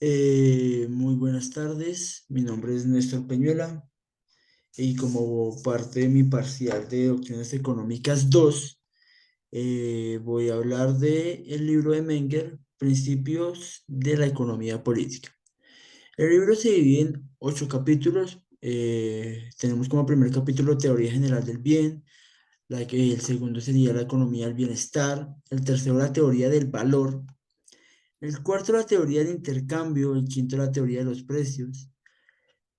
Muy buenas tardes, mi nombre es Néstor Peñuela y como parte de mi parcial de Doctrinas Económicas 2, voy a hablar de el libro de Menger, Principios de la Economía Política. El libro se divide en 8 capítulos. Tenemos como primer capítulo Teoría General del Bien, el segundo sería la economía del bienestar, el tercero la teoría del valor, el cuarto la teoría del intercambio, el quinto la teoría de los precios.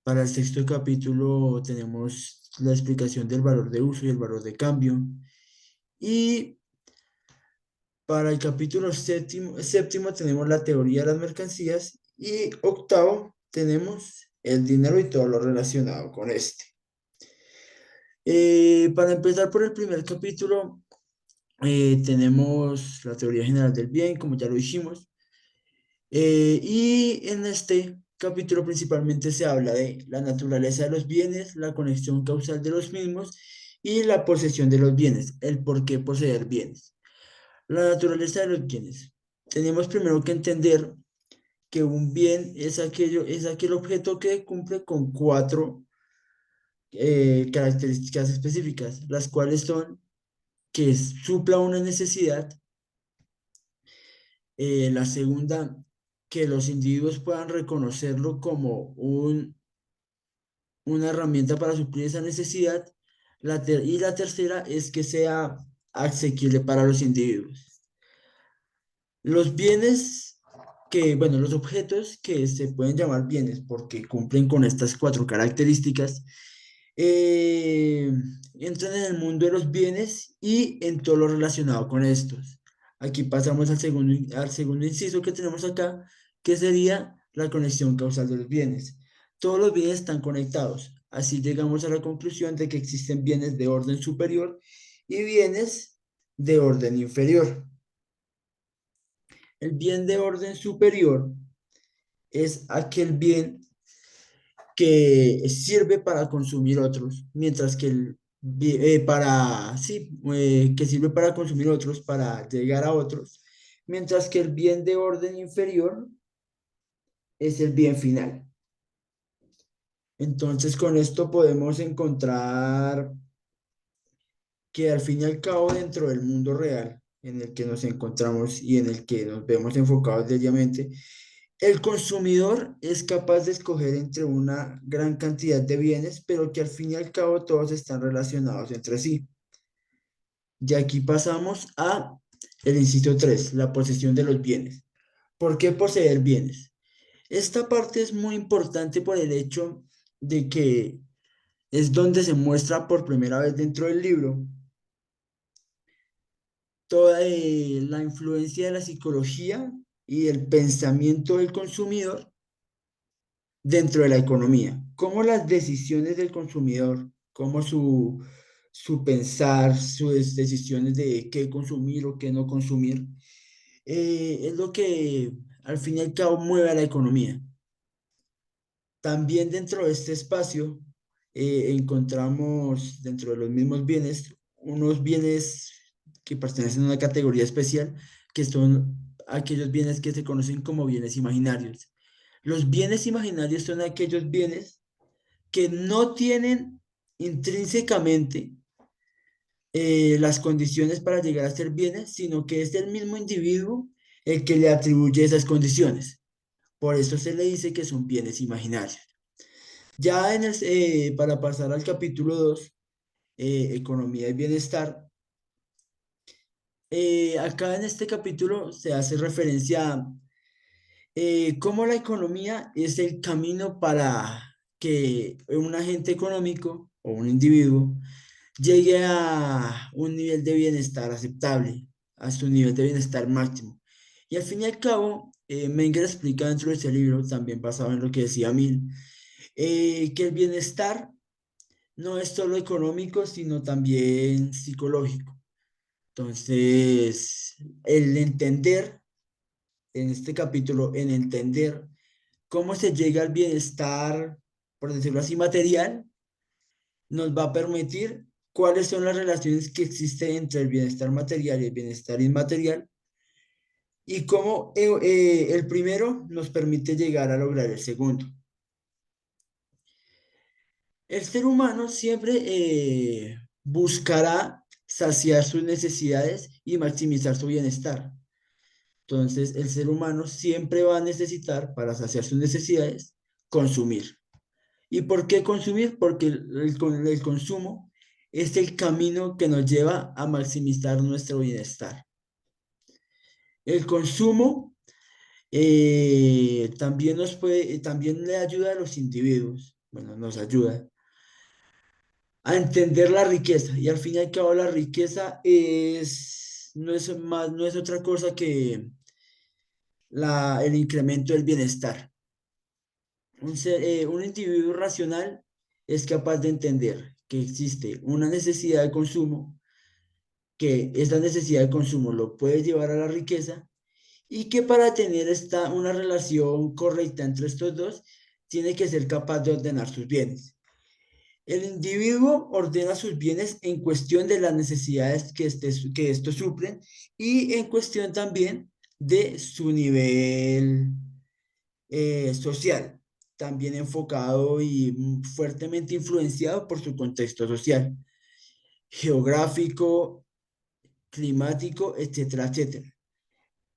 Para el sexto capítulo tenemos la explicación del valor de uso y el valor de cambio. Y para el capítulo séptimo tenemos la teoría de las mercancías. Y octavo tenemos el dinero y todo lo relacionado con este. Para empezar por el primer capítulo, tenemos la teoría general del bien, como ya lo dijimos. Y en este capítulo principalmente se habla de la naturaleza de los bienes, la conexión causal de los mismos y la posesión de los bienes, el por qué poseer bienes. La naturaleza de los bienes. Tenemos primero que entender que un bien es aquel objeto que cumple con cuatro características específicas, las cuales son que supla una necesidad. La segunda, que los individuos puedan reconocerlo como una herramienta para suplir esa necesidad. Y la tercera es que sea asequible para los individuos. Los bienes bueno, los objetos que se pueden llamar bienes porque cumplen con estas cuatro características, eh, entran en el mundo de los bienes y en todo lo relacionado con estos. Aquí pasamos al segundo inciso que tenemos acá, que sería la conexión causal de los bienes. Todos los bienes están conectados. Así llegamos a la conclusión de que existen bienes de orden superior y bienes de orden inferior. El bien de orden superior es aquel bien que sirve para consumir otros, mientras que que sirve para consumir otros, para llegar a otros, mientras que el bien de orden inferior es el bien final. Entonces, con esto podemos encontrar que al fin y al cabo, dentro del mundo real en el que nos encontramos y en el que nos vemos enfocados diariamente, el consumidor es capaz de escoger entre una gran cantidad de bienes, pero que al fin y al cabo todos están relacionados entre sí. Y aquí pasamos a el inciso 3, la posesión de los bienes. ¿Por qué poseer bienes? Esta parte es muy importante por el hecho de que es donde se muestra por primera vez dentro del libro toda la influencia de la psicología y el pensamiento del consumidor dentro de la economía, cómo las decisiones del consumidor, cómo su pensar, sus decisiones de qué consumir o qué no consumir, es lo que al fin y al cabo mueve a la economía. También dentro de este espacio encontramos dentro de los mismos bienes unos bienes que pertenecen a una categoría especial, que son aquellos bienes que se conocen como bienes imaginarios. Los bienes imaginarios son aquellos bienes que no tienen intrínsecamente las condiciones para llegar a ser bienes, sino que es el mismo individuo el que le atribuye esas condiciones. Por eso se le dice que son bienes imaginarios. Ya para pasar al capítulo 2, Economía y Bienestar, acá en este capítulo se hace referencia a cómo la economía es el camino para que un agente económico o un individuo llegue a un nivel de bienestar aceptable, a su nivel de bienestar máximo. Y al fin y al cabo, Menger explica dentro de ese libro, también basado en lo que decía Mill, que el bienestar no es solo económico, sino también psicológico. Entonces, el entender, en este capítulo, en entender cómo se llega al bienestar, por decirlo así, material, nos va a permitir cuáles son las relaciones que existen entre el bienestar material y el bienestar inmaterial y cómo el primero nos permite llegar a lograr el segundo. El ser humano siempre buscará saciar sus necesidades y maximizar su bienestar. Entonces, el ser humano siempre va a necesitar, para saciar sus necesidades, consumir. ¿Y por qué consumir? Porque el consumo es el camino que nos lleva a maximizar nuestro bienestar. El consumo también le ayuda a los individuos, bueno, nos ayuda a entender la riqueza. Y al fin y al cabo, la riqueza no es otra cosa que el incremento del bienestar. Un individuo racional es capaz de entender que existe una necesidad de consumo, que esta necesidad de consumo lo puede llevar a la riqueza y que para tener una relación correcta entre estos dos, tiene que ser capaz de ordenar sus bienes. El individuo ordena sus bienes en cuestión de las necesidades que estos suplen y en cuestión también de su nivel social, también enfocado y fuertemente influenciado por su contexto social, geográfico, climático, etcétera, etcétera.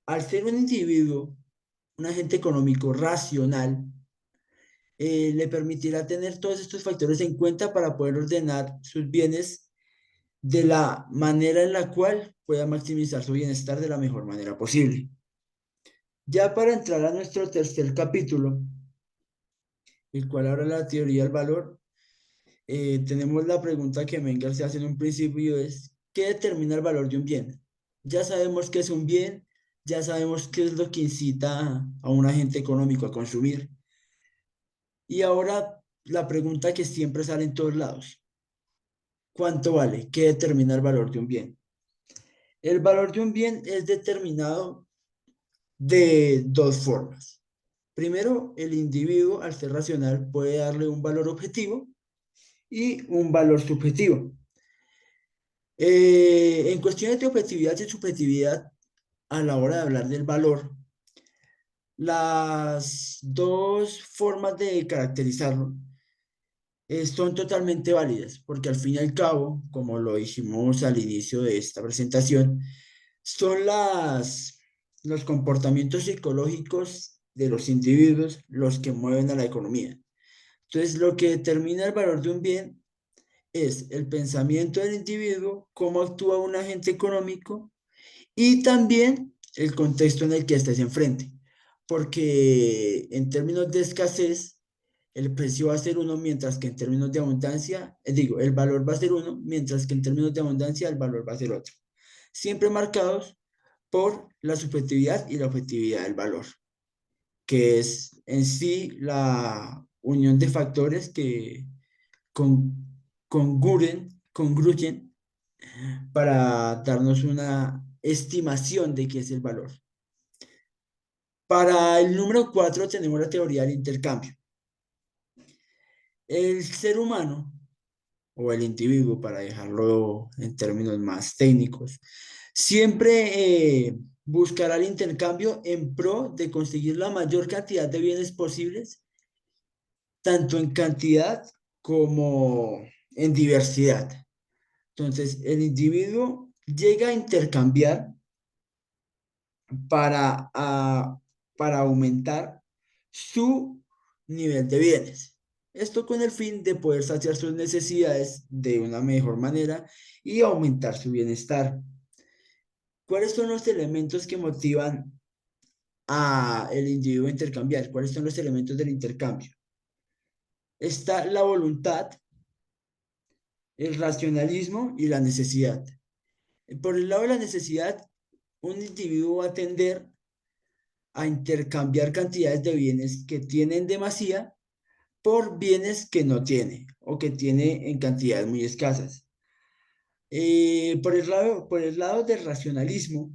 Al ser un individuo, un agente económico racional, le permitirá tener todos estos factores en cuenta para poder ordenar sus bienes de la manera en la cual pueda maximizar su bienestar de la mejor manera posible. Ya para entrar a nuestro tercer capítulo, el cual habla de la teoría del valor, tenemos la pregunta que Menger se hace en un principio y es, ¿qué determina el valor de un bien? Ya sabemos qué es un bien, ya sabemos qué es lo que incita a un agente económico a consumir. Y ahora la pregunta que siempre sale en todos lados, ¿cuánto vale? ¿Qué determina el valor de un bien? El valor de un bien es determinado de dos formas. Primero, el individuo, al ser racional, puede darle un valor objetivo y un valor subjetivo. En cuestiones de objetividad y subjetividad, a la hora de hablar del valor, las dos formas de caracterizarlo son totalmente válidas, porque al fin y al cabo, como lo dijimos al inicio de esta presentación, son los comportamientos psicológicos de los individuos los que mueven a la economía. Entonces, lo que determina el valor de un bien es el pensamiento del individuo, cómo actúa un agente económico y también el contexto en el que éste se enfrente. Porque en términos de escasez, el precio va a ser uno, mientras que en términos de abundancia, el valor va a ser uno, mientras que en términos de abundancia el valor va a ser otro. Siempre marcados por la subjetividad y la objetividad del valor, que es en sí la unión de factores que con, congruyen para darnos una estimación de qué es el valor. Para el número 4 tenemos la teoría del intercambio. El ser humano o el individuo, para dejarlo en términos más técnicos, siempre buscará el intercambio en pro de conseguir la mayor cantidad de bienes posibles, tanto en cantidad como en diversidad. Entonces, el individuo llega a intercambiar para, a- para aumentar su nivel de bienes. Esto con el fin de poder saciar sus necesidades de una mejor manera y aumentar su bienestar. ¿Cuáles son los elementos que motivan a el individuo a intercambiar? ¿Cuáles son los elementos del intercambio? Está la voluntad, el racionalismo y la necesidad. Por el lado de la necesidad, un individuo va a tender a intercambiar cantidades de bienes que tienen demasía por bienes que no tiene o que tiene en cantidades muy escasas. Por el lado del racionalismo,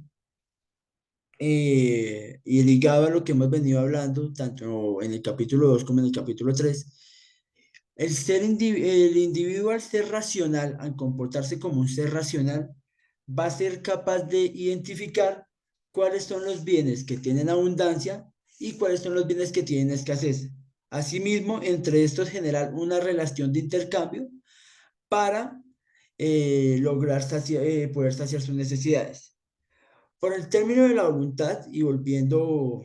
y ligado a lo que hemos venido hablando, tanto en el capítulo 2 como en el capítulo 3, el individuo al ser racional, al comportarse como un ser racional, va a ser capaz de identificar cuáles son los bienes que tienen abundancia y cuáles son los bienes que tienen escasez. Asimismo, entre estos generar una relación de intercambio para lograr poder saciar sus necesidades. Por el término de la voluntad y volviendo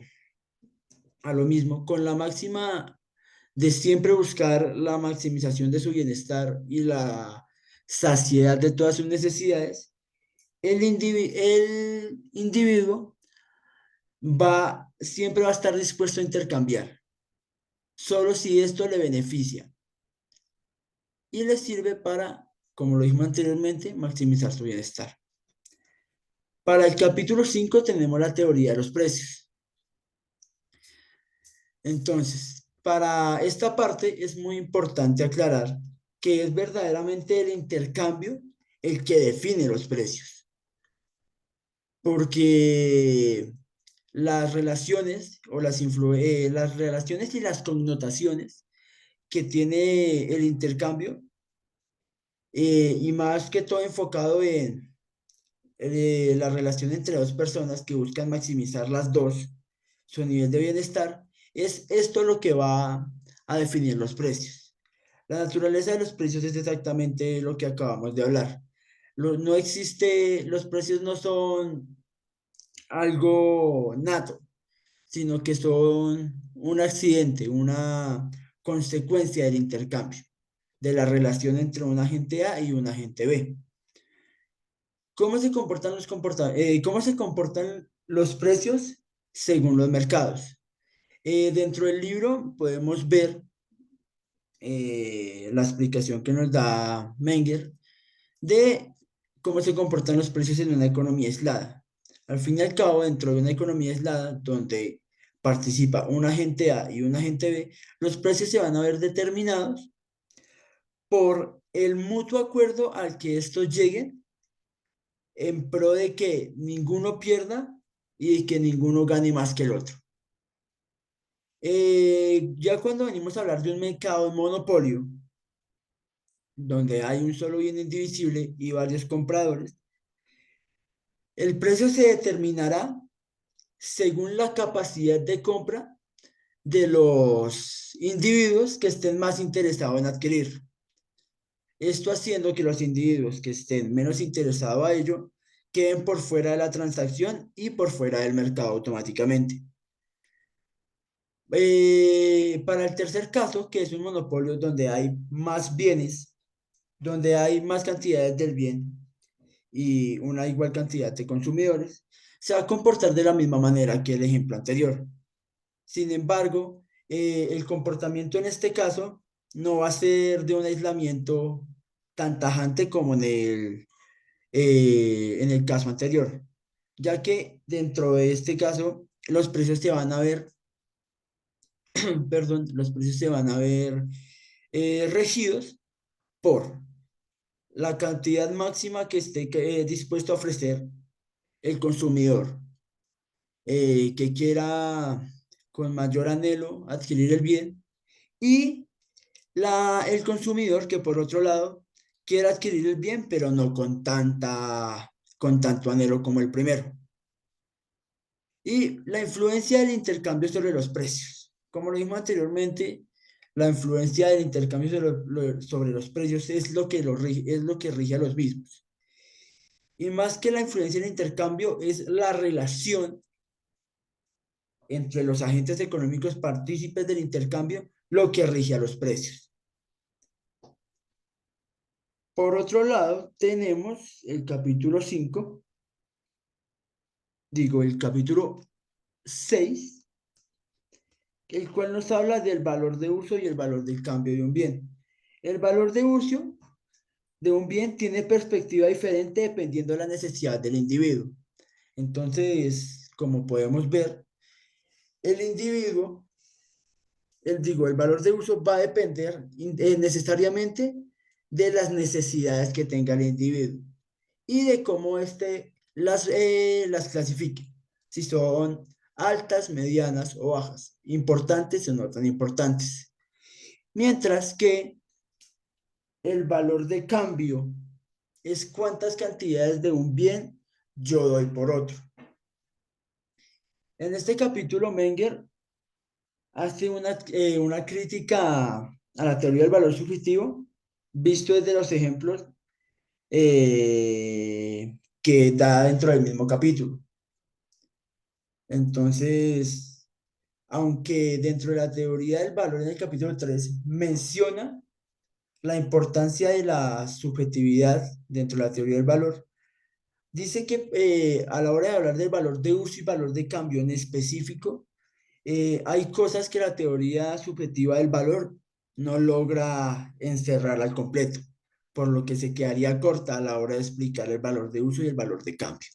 a lo mismo, con la máxima de siempre buscar la maximización de su bienestar y la saciedad de todas sus necesidades, el individuo siempre va a estar dispuesto a intercambiar, solo si esto le beneficia y le sirve para, como lo dijimos anteriormente, maximizar su bienestar. Para el capítulo 5 tenemos la teoría de los precios. Entonces, para esta parte es muy importante aclarar que es verdaderamente el intercambio el que define los precios, porque las relaciones o las relaciones y las connotaciones que tiene el intercambio, y más que todo enfocado en la relación entre dos personas que buscan maximizar las dos su nivel de bienestar, es esto lo que va a definir los precios. La naturaleza de los precios es exactamente lo que acabamos de hablar. No existe, los precios no son algo nato, sino que son un accidente, una consecuencia del intercambio, de la relación entre un agente A y un agente B. ¿Cómo se comportan los precios según los mercados? Dentro del libro podemos ver la explicación que nos da Menger de cómo se comportan los precios en una economía aislada. Al fin y al cabo, dentro de una economía aislada donde participa un agente A y un agente B, los precios se van a ver determinados por el mutuo acuerdo al que estos lleguen en pro de que ninguno pierda y que ninguno gane más que el otro. Ya cuando venimos a hablar de un mercado de monopolio, donde hay un solo bien indivisible y varios compradores, el precio se determinará según la capacidad de compra de los individuos que estén más interesados en adquirir. Esto haciendo que los individuos que estén menos interesados a ello queden por fuera de la transacción y por fuera del mercado automáticamente. Para el tercer caso, que es un monopolio donde hay más bienes, donde hay más cantidades del bien y una igual cantidad de consumidores, se va a comportar de la misma manera que el ejemplo anterior. Sin embargo, el comportamiento en este caso no va a ser de un aislamiento tan tajante como en el caso anterior, ya que dentro de este caso los precios se van a ver, perdón, los precios se van a ver regidos por la cantidad máxima que esté dispuesto a ofrecer el consumidor que quiera con mayor anhelo adquirir el bien y el consumidor que por otro lado quiera adquirir el bien, pero no con tanto anhelo como el primero. Y la influencia del intercambio sobre los precios. Como lo dijimos anteriormente, la influencia del intercambio sobre los precios es es lo que rige a los mismos. Y más que la influencia del intercambio es la relación entre los agentes económicos partícipes del intercambio lo que rige a los precios. Por otro lado, tenemos el capítulo 5, digo, el capítulo 6, el cual nos habla del valor de uso y el valor del cambio de un bien. El valor de uso de un bien tiene perspectiva diferente dependiendo de la necesidad del individuo. Entonces, como podemos ver, el individuo, el valor de uso va a depender necesariamente de las necesidades que tenga el individuo y de cómo éste las clasifique, si son altas, medianas o bajas, importantes o no tan importantes. Mientras que el valor de cambio es cuántas cantidades de un bien yo doy por otro. En este capítulo, Menger hace una crítica a la teoría del valor subjetivo, visto desde los ejemplos que da dentro del mismo capítulo. Entonces, aunque dentro de la teoría del valor en el capítulo 3 menciona la importancia de la subjetividad dentro de la teoría del valor, dice que a la hora de hablar del valor de uso y valor de cambio en específico, hay cosas que la teoría subjetiva del valor no logra encerrar al completo, por lo que se quedaría corta a la hora de explicar el valor de uso y el valor de cambio.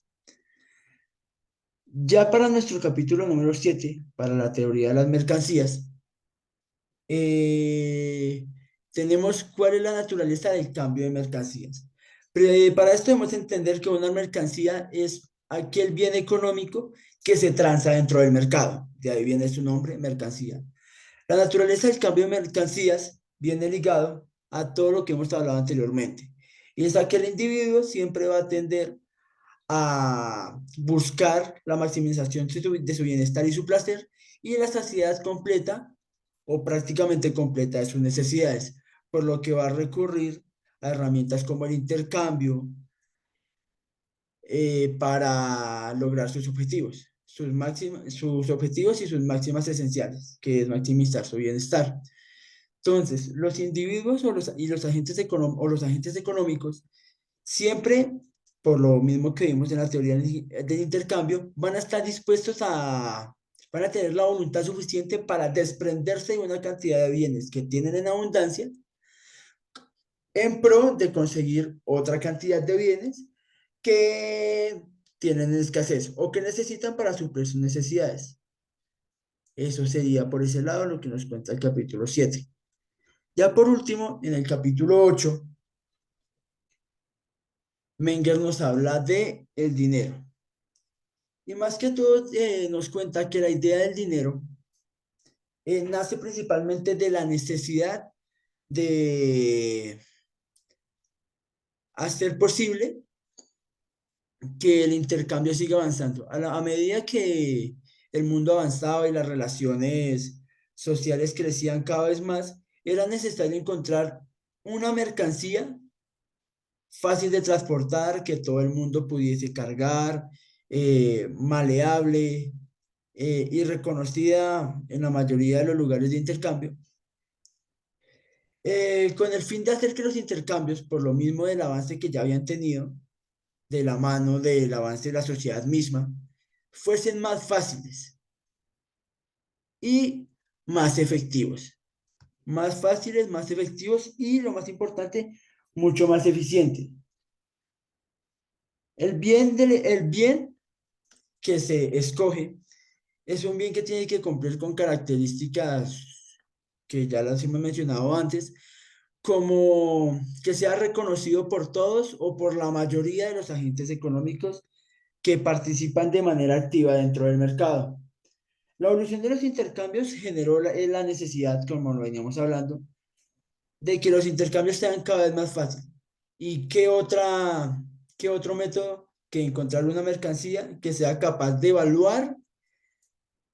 Ya para nuestro capítulo número 7 para la teoría de las mercancías, eh, tenemos cuál es la naturaleza del cambio de mercancías. Para esto debemos entender que una mercancía es aquel bien económico que se transa dentro del mercado. De ahí viene su nombre, mercancía. La naturaleza del cambio de mercancías viene ligado a todo lo que hemos hablado anteriormente. Y es que el individuo siempre va a tender a buscar la maximización de su bienestar y su placer y la saciedad completa o prácticamente completa de sus necesidades, por lo que va a recurrir a herramientas como el intercambio para lograr sus objetivos y sus máximas esenciales, que es maximizar su bienestar. Entonces, los individuos los agentes los agentes económicos siempre, por lo mismo que vimos en la teoría del intercambio, van a tener la voluntad suficiente para desprenderse de una cantidad de bienes que tienen en abundancia en pro de conseguir otra cantidad de bienes que tienen escasez o que necesitan para suplir sus necesidades. Eso sería por ese lado lo que nos cuenta el capítulo 7. Ya por último, en el capítulo 8, Menger nos habla de el dinero. Y más que todo nos cuenta que la idea del dinero nace principalmente de la necesidad de hacer posible que el intercambio siga avanzando. A medida que el mundo avanzaba y las relaciones sociales crecían cada vez más, era necesario encontrar una mercancía fácil de transportar, que todo el mundo pudiese cargar, maleable y reconocida en la mayoría de los lugares de intercambio, con el fin de hacer que los intercambios, por lo mismo del avance que ya habían tenido, de la mano del avance de la sociedad misma, fuesen más fáciles y más efectivos. Más fáciles, más efectivos y, lo más importante, mucho más eficientes. El bien que se escoge es un bien que tiene que cumplir con características que ya las hemos mencionado antes, como que sea reconocido por todos o por la mayoría de los agentes económicos que participan de manera activa dentro del mercado. La evolución de los intercambios generó la necesidad, como lo veníamos hablando, de que los intercambios sean cada vez más fáciles. ¿Y qué otro método que encontrar una mercancía que sea capaz de evaluar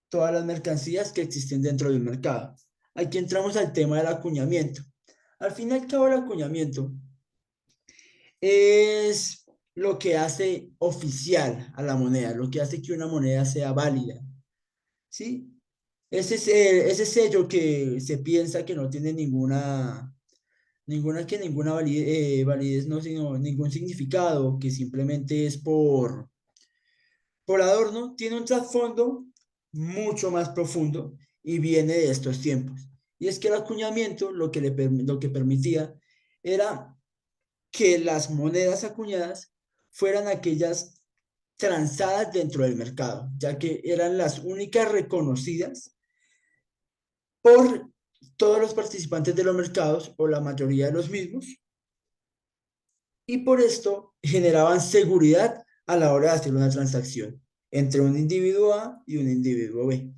todas las mercancías que existen dentro del mercado? Aquí entramos al tema del acuñamiento. Al fin y al cabo, el acuñamiento es lo que hace oficial a la moneda, lo que hace que una moneda sea válida, ¿sí? Ese sello que se piensa que no tiene ninguna validez, no, sino ningún significado, que simplemente es por adorno, tiene un trasfondo mucho más profundo y viene de estos tiempos. Y es que el acuñamiento lo que permitía era que las monedas acuñadas fueran aquellas transadas dentro del mercado, ya que eran las únicas reconocidas por todos los participantes de los mercados o la mayoría de los mismos, y por esto generaban seguridad a la hora de hacer una transacción entre un individuo A y un individuo B.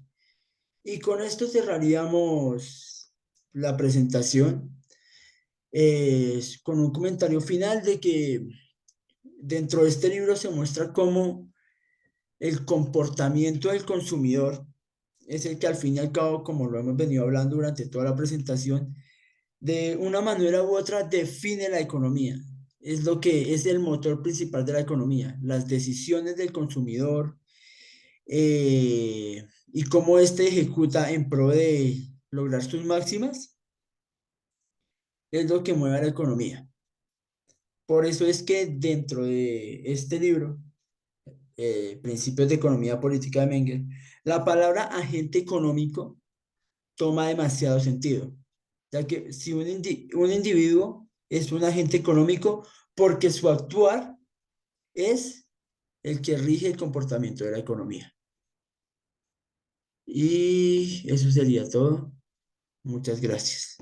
Y con esto cerraríamos la presentación con un comentario final de que dentro de este libro se muestra cómo el comportamiento del consumidor es el que al fin y al cabo, como lo hemos venido hablando durante toda la presentación, de una manera u otra define la economía. Es lo que es el motor principal de la economía, las decisiones del consumidor y cómo éste ejecuta en pro de lograr sus máximas, es lo que mueve a la economía. Por eso es que dentro de este libro, Principios de Economía Política de Menger, la palabra agente económico toma demasiado sentido, ya que si un individuo es un agente económico porque su actuar es el que rige el comportamiento de la economía. Y eso sería todo. Muchas gracias.